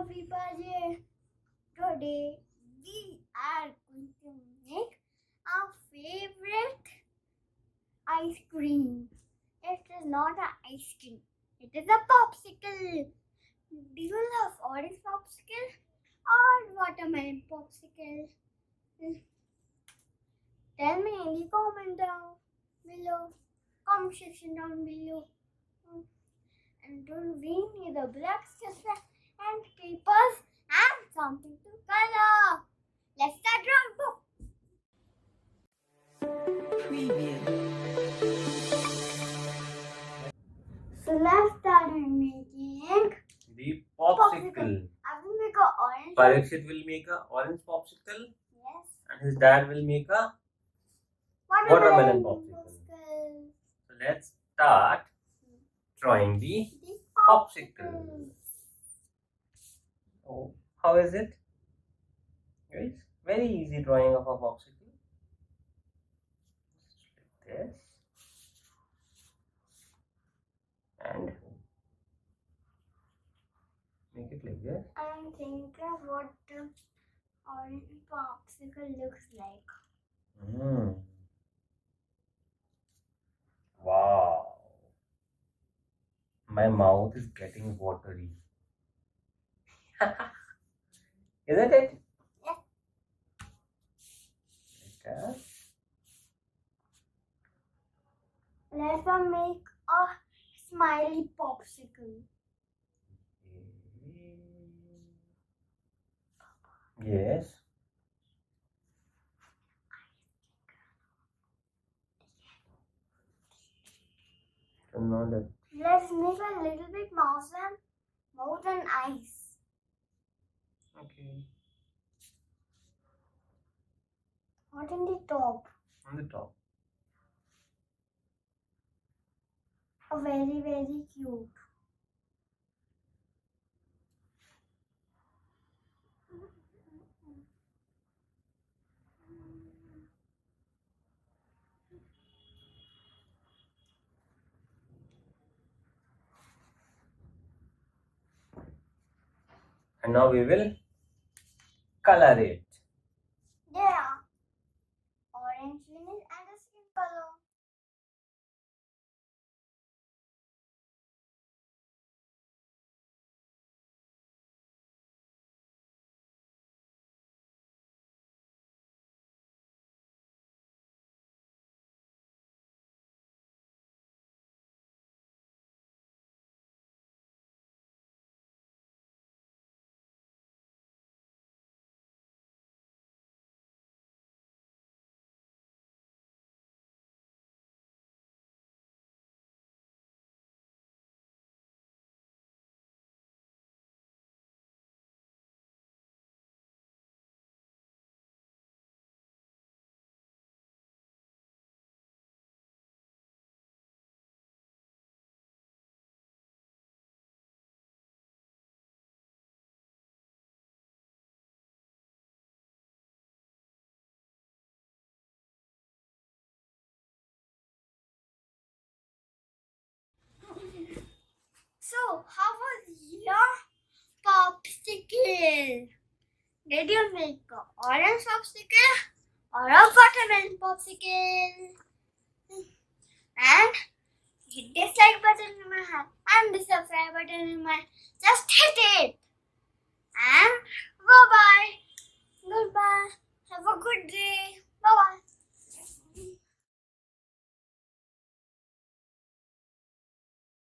everybody. Today we are going to make our favorite ice cream. It is not an ice cream. It is a popsicle. Do you love orange popsicle or watermelon popsicle? Tell me in the comment down below. Comment section down below. And don't we need the black scissors and papers and something to color. Let's start drawing book. Preview. So let's start making The popsicle. I will make an orange. Parikshit will make a orange popsicle Yes. and his dad will make a watermelon popsicle. So let's start drawing the popsicle. Oh, how is it? Guys, very easy drawing of a popsicle. Like this. And make it like this. I'm thinking of what the orange popsicle looks like. Wow. My mouth is getting watery. Isn't it? Yeah. Like that. Let's make a smiley popsicle. Yes. So now that Let's make a little bit more than ice. okay What in the top? on the top. A very, very cute. And now we will color it. Yeah. Orange finish and a skin color. So, how was your popsicle? Did you make an orange popsicle or a watermelon popsicle? And hit dislike button in my hand and the subscribe button in my just hit it.